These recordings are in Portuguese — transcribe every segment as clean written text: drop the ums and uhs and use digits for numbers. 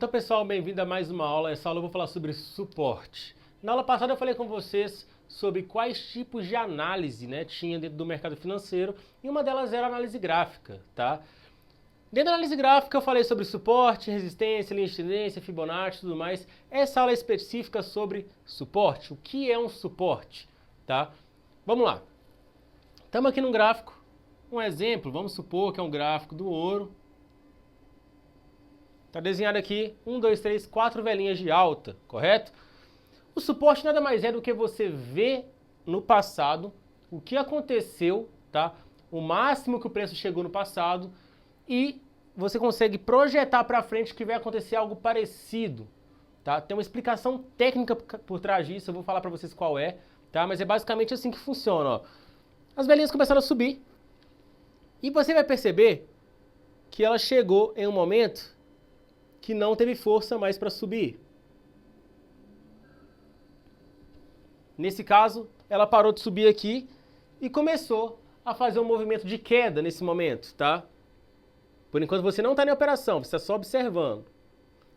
Então, pessoal, bem-vindo a mais uma aula. Essa aula eu vou falar sobre suporte. Na aula passada eu falei com vocês sobre quais tipos de análise, tinha dentro do mercado financeiro, e uma delas era a análise gráfica, tá? Dentro da análise gráfica eu falei sobre suporte, resistência, linha de tendência, Fibonacci e tudo mais. Essa aula é específica sobre suporte. O que é um suporte, tá? Vamos lá. Estamos aqui num gráfico. Um exemplo, vamos supor que é um gráfico do ouro. Está desenhado aqui 1, 2, 3, 4 velinhas de alta, correto? O suporte nada mais é do que você ver no passado o que aconteceu, tá? O máximo que o preço chegou no passado e você consegue projetar para frente que vai acontecer algo parecido, tá? Tem uma explicação técnica por trás disso, eu vou falar para vocês qual é, tá? Mas é basicamente assim que funciona, ó. As velinhas começaram a subir e você vai perceber que ela chegou em um momento que não teve força mais para subir. Nesse caso, ela parou de subir aqui e começou a fazer um movimento de queda nesse momento, tá? Por enquanto você não está em operação, você está só observando.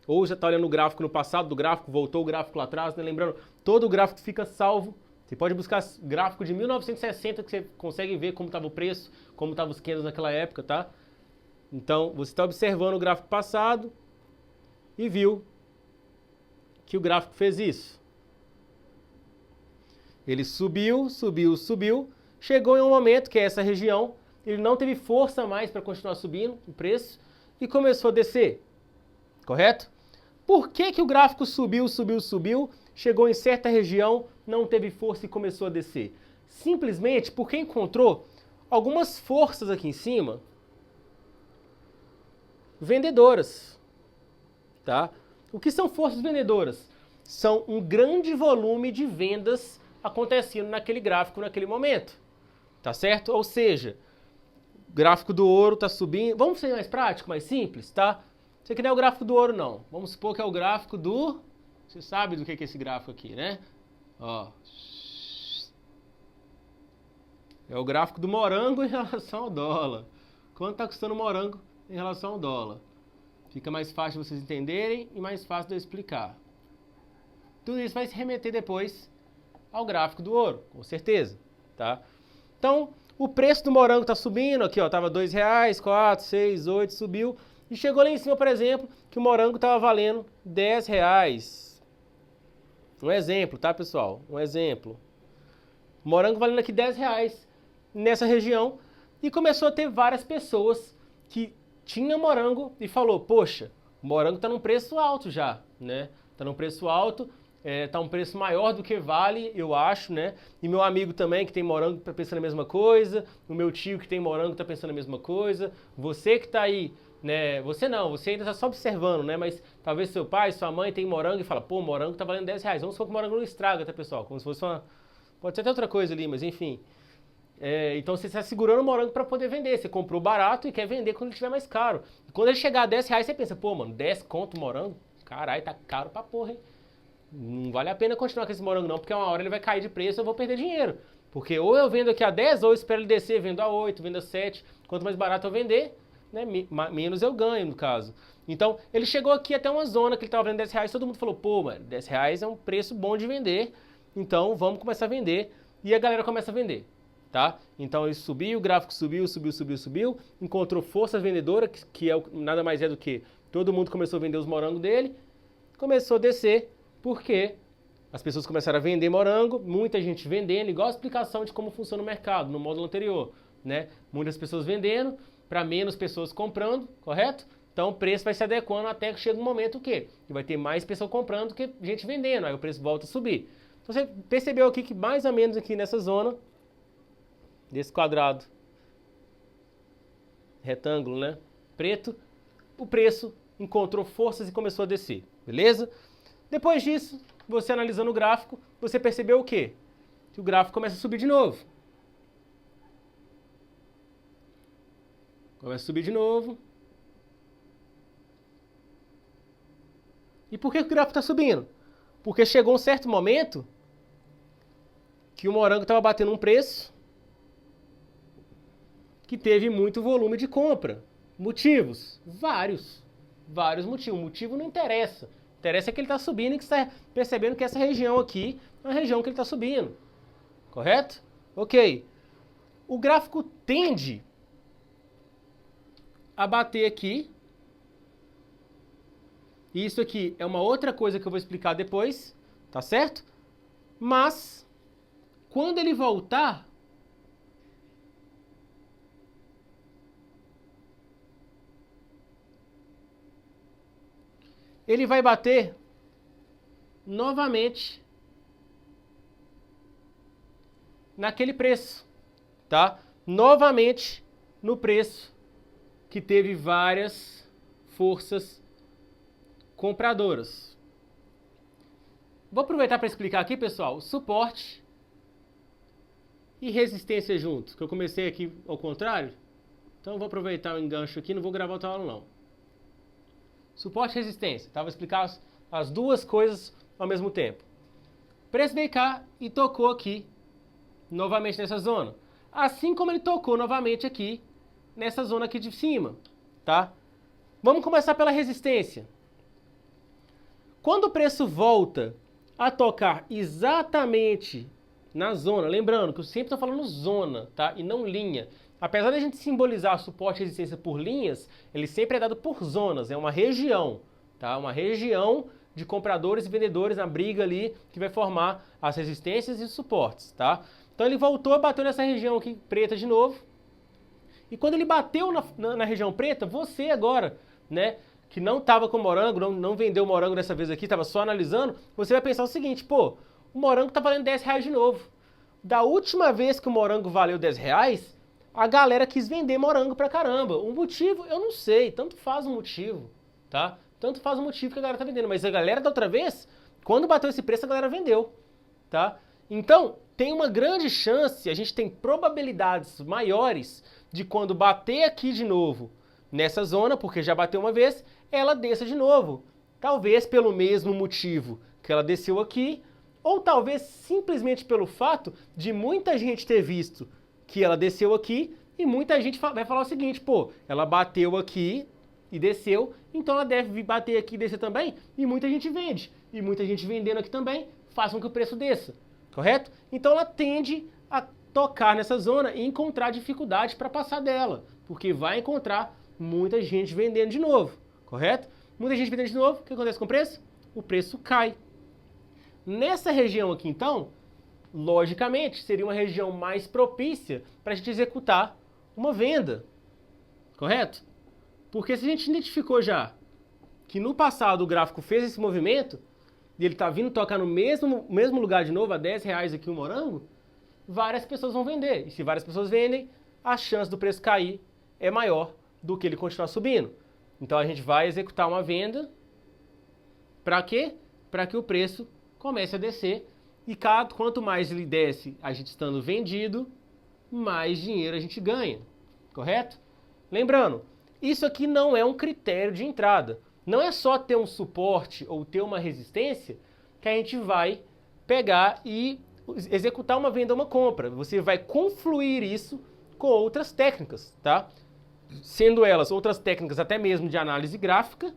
Ou já está olhando o gráfico no passado do gráfico, voltou o gráfico lá atrás, né? Lembrando, todo o gráfico fica salvo. Você pode buscar gráfico de 1960 que você consegue ver como estava o preço, como estavam os candles naquela época, tá? Então, você está observando o gráfico passado e viu que o gráfico fez isso. Ele subiu, subiu, subiu, chegou em um momento que é essa região, ele não teve força mais para continuar subindo o preço e começou a descer, correto? Por que que o gráfico subiu, subiu, subiu, chegou em certa região, não teve força e começou a descer? Simplesmente porque encontrou algumas forças aqui em cima vendedoras. Tá? O que são forças vendedoras? São um grande volume de vendas acontecendo naquele gráfico naquele momento, tá certo? Ou seja, o gráfico do ouro está subindo. Vamos ser mais prático, mais simples, tá? Isso aqui não é o gráfico do ouro, não. Vamos supor que é o gráfico do... Você sabe do que é esse gráfico aqui, né? Ó. É o gráfico do morango em relação ao dólar. Quanto está custando o morango em relação ao dólar? Fica mais fácil de vocês entenderem e mais fácil de eu explicar. Tudo isso vai se remeter depois ao gráfico do ouro, com certeza, tá? Então, o preço do morango está subindo, aqui ó, estava R$2, 4, 6, 8, subiu. E chegou lá em cima, por exemplo, que o morango estava valendo R$10. Um exemplo, tá, pessoal? Um exemplo. O morango valendo aqui R$10 nessa região e começou a ter várias pessoas que tinha morango e falou, poxa, o morango está num preço alto já, né? Está num preço alto, está um preço maior do que vale, eu acho, né? E meu amigo também que tem morango está pensando a mesma coisa, o meu tio que tem morango está pensando a mesma coisa, você que está aí, né? Você não, você ainda está só observando, né? Mas talvez seu pai, sua mãe tem morango e fala, pô, o morango está valendo R$10. Vamos supor que o morango não estraga, tá, pessoal? Como se fosse uma... Pode ser até outra coisa ali, mas enfim... então você está segurando o morango para poder vender. Você comprou barato e quer vender quando ele estiver mais caro. E quando ele chegar a R$10, você pensa, pô, mano, 10 conto o morango? Caralho, tá caro pra porra, hein? Não vale a pena continuar com esse morango não, porque uma hora ele vai cair de preço e eu vou perder dinheiro. Porque ou eu vendo aqui a 10, ou eu espero ele descer, vendo a 8, vendo a 7. Quanto mais barato eu vender, né, menos eu ganho, no caso. Então, ele chegou aqui até uma zona que ele estava vendendo R$10, todo mundo falou, pô, mano, R$10 é um preço bom de vender, então vamos começar a vender. E a galera começa a vender. Tá? Então ele subiu, o gráfico subiu, subiu, subiu, subiu, encontrou força vendedora, que é nada mais é do que todo mundo começou a vender os morangos dele, começou a descer, porque as pessoas começaram a vender morango, muita gente vendendo, igual a explicação de como funciona o mercado, no módulo anterior, né? Muitas pessoas vendendo, para menos pessoas comprando, correto? Então o preço vai se adequando até que chega um momento que vai ter mais pessoas comprando que gente vendendo, aí o preço volta a subir. Então você percebeu aqui que mais ou menos aqui nessa zona, desse quadrado retângulo, né? Preto, o preço encontrou forças e começou a descer, beleza? Depois disso, você analisando o gráfico, você percebeu o quê? Que o gráfico começa a subir de novo. Começa a subir de novo. E por que o gráfico está subindo? Porque chegou um certo momento que o morango estava batendo um preço que teve muito volume de compra. Motivos? Vários. Vários motivos. O motivo não interessa. Interessa que ele está subindo e que você está percebendo que essa região aqui é uma região que ele está subindo. Correto? Ok. O gráfico tende a bater aqui. Isso aqui é uma outra coisa que eu vou explicar depois, tá certo? Mas, quando ele voltar, ele vai bater novamente naquele preço, tá? Novamente no preço que teve várias forças compradoras. Vou aproveitar para explicar aqui, pessoal, suporte e resistência juntos, que eu comecei aqui ao contrário. Então vou aproveitar o engancho aqui, não vou gravar outra aula não. Suporte e resistência, tá? Vou explicar as duas coisas ao mesmo tempo. O preço veio cá e tocou aqui, novamente nessa zona. Assim como ele tocou novamente aqui, nessa zona aqui de cima, tá? Vamos começar pela resistência. Quando o preço volta a tocar exatamente na zona, lembrando que eu sempre estou falando zona, tá? E não linha. Apesar de a gente simbolizar suporte e resistência por linhas, ele sempre é dado por zonas, é uma região, tá? Uma região de compradores e vendedores na briga ali que vai formar as resistências e os suportes, tá? Então ele voltou, bateu nessa região aqui preta de novo. E quando ele bateu na região preta, você agora, né, que não estava com morango, não vendeu morango dessa vez aqui, estava só analisando, você vai pensar o seguinte, pô, o morango tá valendo R$10 de novo. Da última vez que o morango valeu R$10, a galera quis vender morango pra caramba. O motivo, eu não sei, tanto faz o motivo, tá? Tanto faz o motivo que a galera tá vendendo, mas a galera da outra vez, quando bateu esse preço, a galera vendeu, tá? Então, tem uma grande chance, a gente tem probabilidades maiores de quando bater aqui de novo nessa zona, porque já bateu uma vez, ela desça de novo. Talvez pelo mesmo motivo que ela desceu aqui, ou talvez simplesmente pelo fato de muita gente ter visto que ela desceu aqui e muita gente vai falar o seguinte, pô, ela bateu aqui e desceu, então ela deve bater aqui e descer também, e muita gente vende. E muita gente vendendo aqui também faz com que o preço desça, correto? Então ela tende a tocar nessa zona e encontrar dificuldade para passar dela, porque vai encontrar muita gente vendendo de novo, correto? Muita gente vendendo de novo, o que acontece com o preço? O preço cai. Nessa região aqui, então, logicamente, seria uma região mais propícia para a gente executar uma venda, correto? Porque se a gente identificou já que no passado o gráfico fez esse movimento, e ele está vindo tocar no mesmo lugar de novo, a R$10 aqui o morango, várias pessoas vão vender. E se várias pessoas vendem, a chance do preço cair é maior do que ele continuar subindo. Então a gente vai executar uma venda, para quê? Para que o preço comece a descer, e quanto mais ele desce, a gente estando vendido, mais dinheiro a gente ganha, correto? Lembrando, isso aqui não é um critério de entrada. Não é só ter um suporte ou ter uma resistência que a gente vai pegar e executar uma venda ou uma compra. Você vai confluir isso com outras técnicas, tá? Sendo elas outras técnicas até mesmo de análise gráfica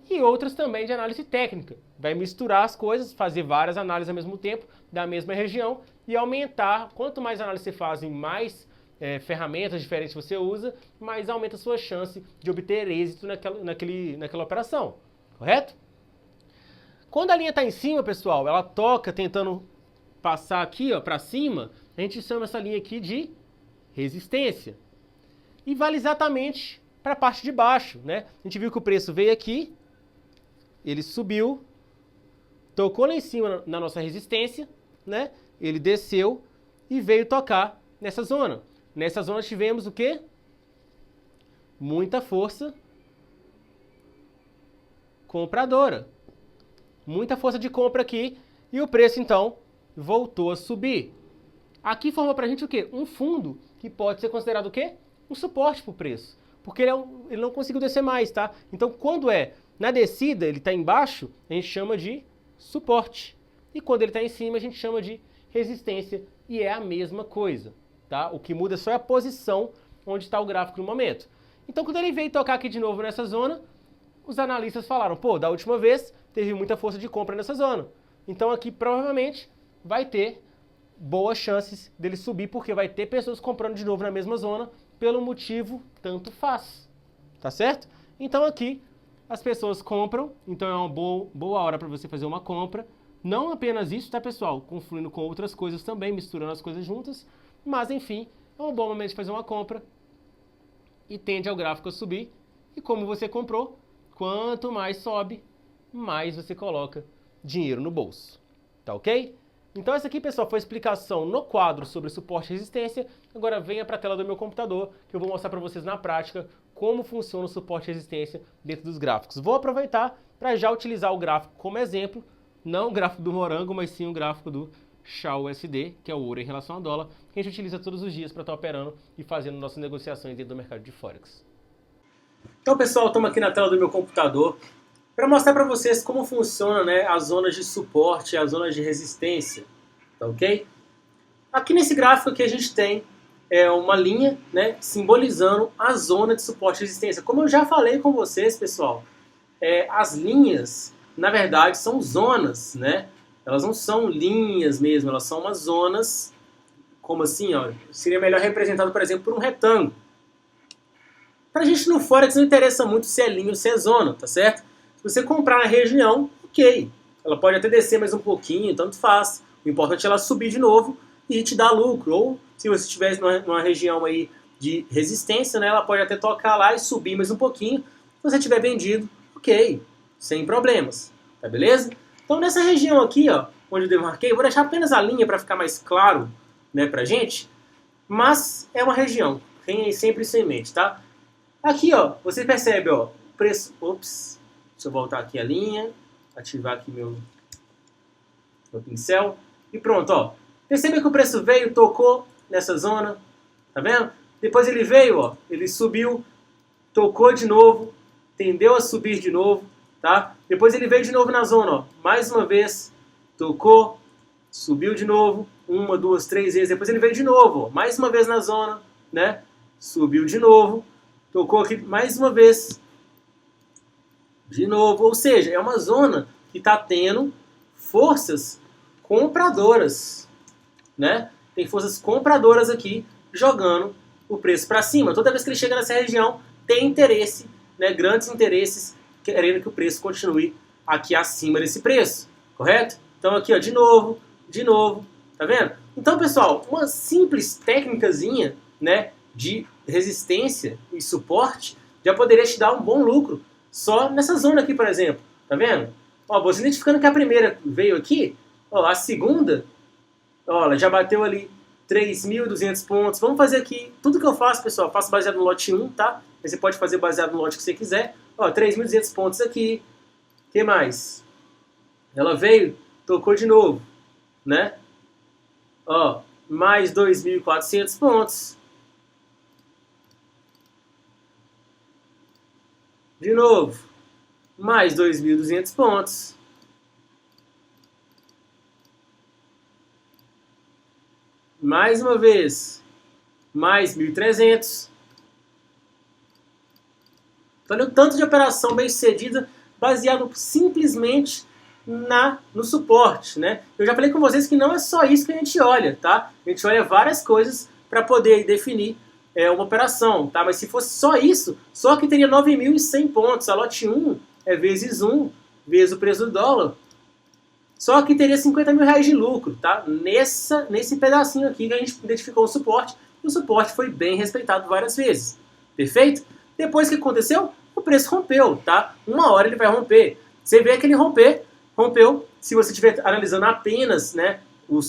e outras também de análise técnica. Vai misturar as coisas, fazer várias análises ao mesmo tempo da mesma região e aumentar. Quanto mais análise você faz, mais ferramentas diferentes você usa, mais aumenta a sua chance de obter êxito naquela operação, correto? Quando a linha está em cima, pessoal, ela toca tentando passar aqui para cima, a gente chama essa linha aqui de resistência. E vale exatamente para a parte de baixo, né? A gente viu que o preço veio aqui, ele subiu, tocou lá em cima na nossa resistência, né? Ele desceu e veio tocar nessa zona. Nessa zona tivemos o quê? Muita força compradora. Muita força de compra aqui e o preço então voltou a subir. Aqui formou pra gente o quê? Um fundo que pode ser considerado o quê? Um suporte pro preço. Porque ele não conseguiu descer mais, tá? Então quando na descida, ele está embaixo, a gente chama de suporte. E quando ele está em cima, a gente chama de resistência. E é a mesma coisa, tá? O que muda só é a posição onde está o gráfico no momento. Então, quando ele veio tocar aqui de novo nessa zona, os analistas falaram, pô, da última vez teve muita força de compra nessa zona. Então aqui provavelmente vai ter boas chances dele subir, porque vai ter pessoas comprando de novo na mesma zona, pelo motivo tanto faz. Tá certo? Então aqui as pessoas compram, então é uma boa hora para você fazer uma compra. Não apenas isso, tá, pessoal? Confluindo com outras coisas também, misturando as coisas juntas. Mas, enfim, é um bom momento de fazer uma compra e tende ao gráfico a subir. E como você comprou, quanto mais sobe, mais você coloca dinheiro no bolso. Tá ok? Então essa aqui, pessoal, foi a explicação no quadro sobre suporte e resistência. Agora venha para a tela do meu computador, que eu vou mostrar para vocês na prática como funciona o suporte e resistência dentro dos gráficos. Vou aproveitar para já utilizar o gráfico como exemplo, não o gráfico do Morango, mas sim o gráfico do XAUUSD, que é o ouro em relação ao dólar, que a gente utiliza todos os dias para estar operando e fazendo nossas negociações dentro do mercado de Forex. Então, pessoal, estamos aqui na tela do meu computador para mostrar para vocês como funciona, né, as zonas de suporte e as zonas de resistência, tá ok? Aqui nesse gráfico aqui a gente tem uma linha, né, simbolizando a zona de suporte e resistência. Como eu já falei com vocês, pessoal, as linhas, na verdade, são zonas, né? Elas não são linhas mesmo, elas são umas zonas, como assim, ó, seria melhor representado, por exemplo, por um retângulo. Pra gente no Forex não interessa muito se é linha ou se é zona, tá certo? Se você comprar na região, ok. Ela pode até descer mais um pouquinho, tanto faz. O importante é ela subir de novo e te dar lucro. Ou se você estiver numa região aí de resistência, né, ela pode até tocar lá e subir mais um pouquinho. Se você tiver vendido, ok, sem problemas, tá beleza? Então nessa região aqui, ó, onde eu demarquei, vou deixar apenas a linha para ficar mais claro, né, pra gente. Mas é uma região, tenha sempre isso em mente, tá? Aqui, ó, você percebe, ó, o preço... Ops, deixa eu voltar aqui a linha, ativar aqui meu pincel. E pronto, ó. Percebe que o preço veio, tocou nessa zona, tá vendo? Depois ele veio, ó, ele subiu, tocou de novo, tendeu a subir de novo, tá? Depois ele veio de novo na zona, ó, mais uma vez, tocou, subiu de novo, 1, 2, 3 vezes. Depois ele veio de novo, ó, mais uma vez na zona, né? Subiu de novo, tocou aqui mais uma vez, de novo. Ou seja, é uma zona que está tendo forças compradoras, né? Tem forças compradoras aqui jogando o preço para cima. Toda vez que ele chega nessa região, tem interesse, né? Grandes interesses querendo que o preço continue aqui acima desse preço, correto? Então aqui, ó, de novo, tá vendo? Então, pessoal, uma simples técnicazinha, né, de resistência e suporte já poderia te dar um bom lucro só nessa zona aqui, por exemplo, tá vendo? Ó, você identificando que a primeira veio aqui, ó, a segunda, ó, ela já bateu ali 3.200 pontos. Vamos fazer aqui, tudo que eu faço, pessoal, eu faço baseado no lote 1, tá? Mas você pode fazer baseado no lote que você quiser. Ó, 3.200 pontos aqui. O que mais? Ela veio, tocou de novo, né? Ó, mais 2.400 pontos. De novo, mais 2.200 pontos. Mais uma vez, mais 1.300. Olha o tanto de operação bem sucedida baseado simplesmente no suporte, né? Eu já falei com vocês que não é só isso que a gente olha, tá? A gente olha várias coisas para poder definir uma operação, tá? Mas se fosse só isso, só que teria 9.100 pontos. A lote 1 é vezes 1, vezes o preço do dólar. Só que teria 50 mil reais de lucro, tá? Nesse pedacinho aqui que a gente identificou o suporte. E o suporte foi bem respeitado várias vezes. Perfeito? Depois que aconteceu, o preço rompeu, tá? Uma hora ele vai romper. Você vê que ele rompeu. Se você estiver analisando apenas, né,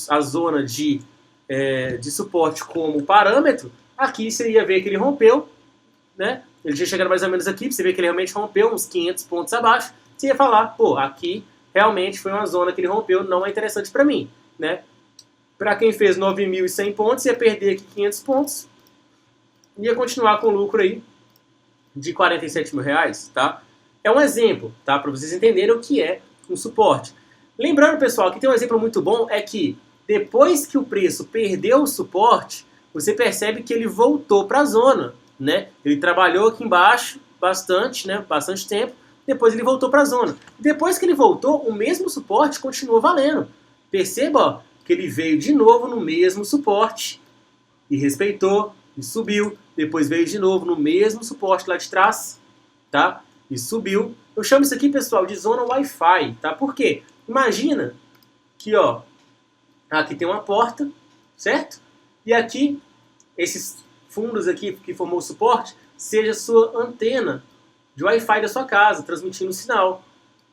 a zona de suporte como parâmetro, aqui você ia ver que ele rompeu, né? Ele tinha chegado mais ou menos aqui, você vê que ele realmente rompeu uns 500 pontos abaixo. Você ia falar, pô, aqui realmente foi uma zona que ele rompeu, não é interessante para mim, né? Para quem fez 9.100 pontos, ia perder aqui 500 pontos, ia continuar com lucro aí de 47 mil reais, tá? É um exemplo, tá? Para vocês entenderem o que é um suporte. Lembrando, pessoal, que tem um exemplo muito bom, é que depois que o preço perdeu o suporte, você percebe que ele voltou para a zona, né? Ele trabalhou aqui embaixo bastante, né? Bastante tempo, depois ele voltou para a zona. Depois que ele voltou, o mesmo suporte continuou valendo. Perceba, ó, que ele veio de novo no mesmo suporte e respeitou e subiu. Depois veio de novo no mesmo suporte lá de trás, tá? E subiu. Eu chamo isso aqui, pessoal, de zona Wi-Fi, tá? Por quê? Imagina que, ó, aqui tem uma porta, certo? E aqui, esses fundos aqui que formou o suporte, seja a sua antena de Wi-Fi da sua casa, transmitindo o sinal,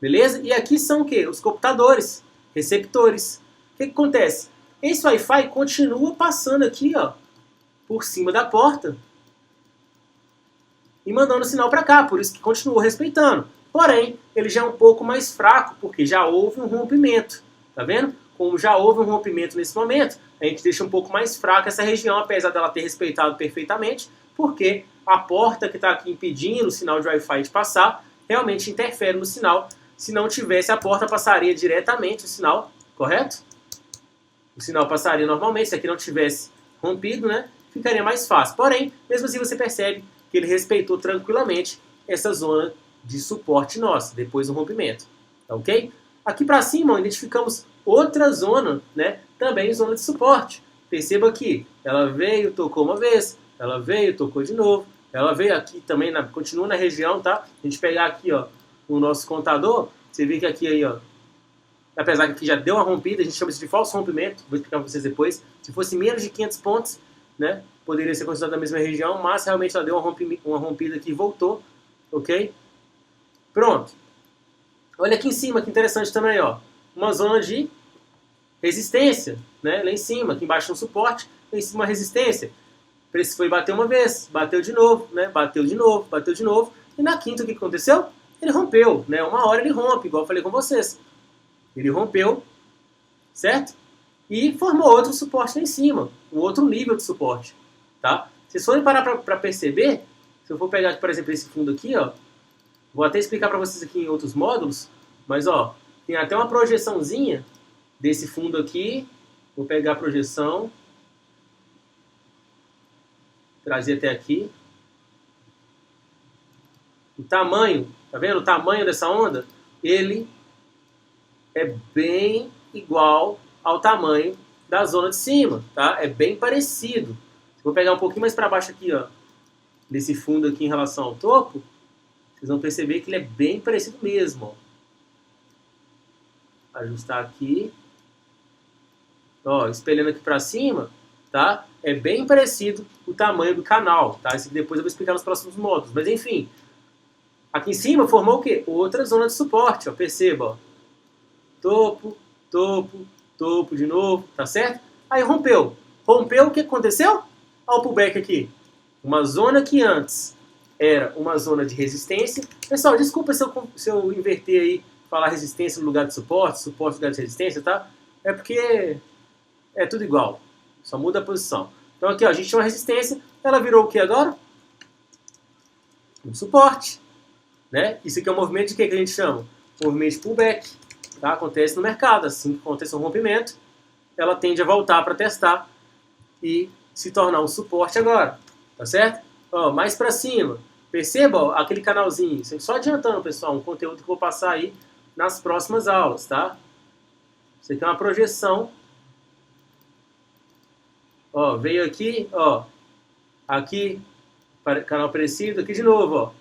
beleza? E aqui são o quê? Os computadores, receptores. O que acontece? Esse Wi-Fi continua passando aqui, ó, por cima da porta e mandando o sinal para cá, por isso que continuou respeitando. Porém, ele já é um pouco mais fraco, porque já houve um rompimento, tá vendo? Como já houve um rompimento nesse momento, a gente deixa um pouco mais fraca essa região, apesar dela ter respeitado perfeitamente, porque a porta que está aqui impedindo o sinal de Wi-Fi de passar, realmente interfere no sinal. Se não tivesse, a porta passaria diretamente o sinal, correto? O sinal passaria normalmente, se aqui não tivesse rompido, né? Ficaria mais fácil. Porém, mesmo assim você percebe que ele respeitou tranquilamente essa zona de suporte nossa, depois do rompimento, tá ok? Aqui para cima, ó, identificamos outra zona, né? Também zona de suporte. Perceba que ela veio, tocou uma vez, ela veio, tocou de novo, ela veio aqui também, continua na região, tá? A gente pegar aqui, ó, o nosso contador, você vê que aqui, aí, ó, apesar que aqui já deu uma rompida, a gente chama isso de falso rompimento, vou explicar para vocês depois. Se fosse menos de 500 pontos, né, poderia ser considerado da mesma região, mas realmente ela deu uma rompida aqui e voltou, ok? Pronto. Olha aqui em cima, que interessante também, ó, uma zona de resistência, né, lá em cima, aqui embaixo um suporte, lá em cima uma resistência. Foi bater uma vez, bateu de novo, né, bateu de novo, bateu de novo, e na quinta o que aconteceu? Ele rompeu, né, uma hora ele rompe, igual eu falei com vocês. Ele rompeu, certo? E formou outro suporte lá em cima, um outro nível de suporte, tá? Se vocês forem parar para perceber, se eu for pegar, por exemplo, esse fundo aqui, ó, vou até explicar para vocês aqui em outros módulos, mas, ó, tem até uma projeçãozinha desse fundo aqui. Vou pegar a projeção, trazer até aqui. O tamanho, tá vendo? O tamanho dessa onda, ele é bem igual ao tamanho da zona de cima, tá? É bem parecido. Vou pegar um pouquinho mais para baixo aqui, ó, desse fundo aqui em relação ao topo, vocês vão perceber que ele é bem parecido mesmo, ó. Ajustar aqui. Ó, espelhando aqui para cima, tá? É bem parecido o tamanho do canal, tá? Isso depois eu vou explicar nos próximos módulos. Mas enfim, aqui em cima formou o quê? Outra zona de suporte, ó. Perceba, ó. Topo, topo, topo de novo, tá certo? Aí rompeu. Rompeu, o que aconteceu? Olha o pullback aqui. Uma zona que antes era uma zona de resistência. Pessoal, desculpa se eu inverter aí, falar resistência no lugar de suporte, suporte no lugar de resistência, tá? É porque é tudo igual. Só muda a posição. Então aqui, ó, a gente tinha uma resistência, ela virou o que agora? Um suporte, né? Isso aqui é um movimento de que a gente chama? Movimento de pullback. Tá? Acontece no mercado, assim que acontece um rompimento, ela tende a voltar para testar e se tornar um suporte agora, tá certo? Ó, mais para cima, perceba, ó, aquele canalzinho, só adiantando, pessoal, um conteúdo que eu vou passar aí nas próximas aulas, tá? Isso aqui é uma projeção, ó, veio aqui, ó, aqui, canal parecido, aqui de novo, ó,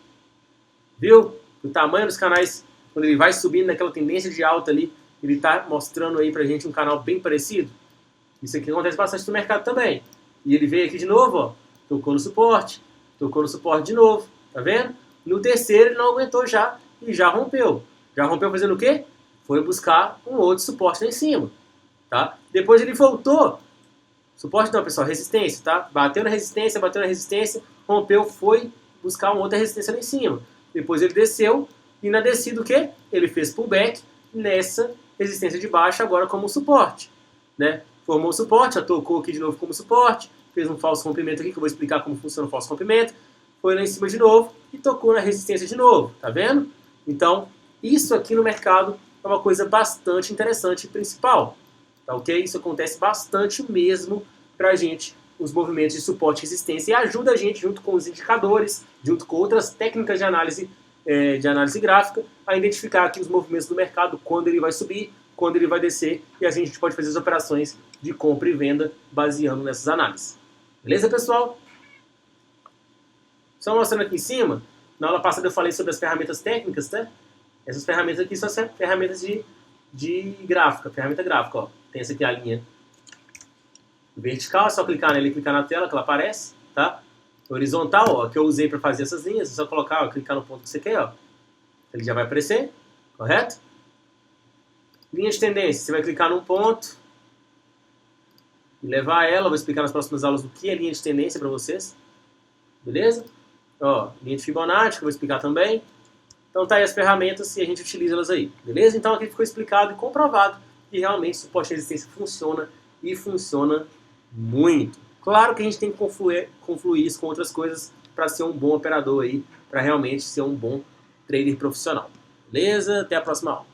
viu? O tamanho dos canais, quando ele vai subindo naquela tendência de alta ali, ele está mostrando aí pra gente um canal bem parecido. Isso aqui acontece bastante no mercado também. E ele veio aqui de novo, ó, tocou no suporte de novo, tá vendo? No terceiro ele não aguentou já e já rompeu. Já rompeu fazendo o quê? Foi buscar um outro suporte lá em cima, tá? Depois ele voltou, suporte não, pessoal, resistência, tá? Bateu na resistência, rompeu, foi buscar uma outra resistência lá em cima. Depois ele desceu, e na descida o quê? Ele fez pullback nessa resistência de baixo agora como suporte, né? Formou o suporte, tocou aqui de novo como suporte, fez um falso rompimento aqui, que eu vou explicar como funciona o falso rompimento, foi lá em cima de novo e tocou na resistência de novo, tá vendo? Então, isso aqui no mercado é uma coisa bastante interessante e principal, tá ok? Isso acontece bastante mesmo pra gente, os movimentos de suporte e resistência, e ajuda a gente, junto com os indicadores, junto com outras técnicas de análise de análise gráfica a identificar aqui os movimentos do mercado, quando ele vai subir, quando ele vai descer, e assim a gente pode fazer as operações de compra e venda baseando nessas análises. Beleza, pessoal? Só mostrando aqui em cima, na aula passada eu falei sobre as ferramentas técnicas, tá? Essas ferramentas aqui são as ferramentas de gráfica, ferramenta gráfica, ó. Tem essa aqui, a linha vertical, é só clicar nela e clicar na tela que ela aparece, tá? Horizontal, ó, que eu usei para fazer essas linhas, é só colocar, ó, clicar no ponto que você quer, ó. Ele já vai aparecer, correto? Linha de tendência, você vai clicar num ponto e levar ela, vou explicar nas próximas aulas o que é linha de tendência para vocês, beleza? Ó, linha de Fibonacci, que eu vou explicar também. Então tá aí as ferramentas e a gente utiliza elas aí, beleza? Então aqui ficou explicado e comprovado que realmente o suporte de resistência funciona e funciona muito. Claro que a gente tem que confluir isso com outras coisas para ser um bom operador aí, para realmente ser um bom trader profissional. Beleza? Até a próxima aula.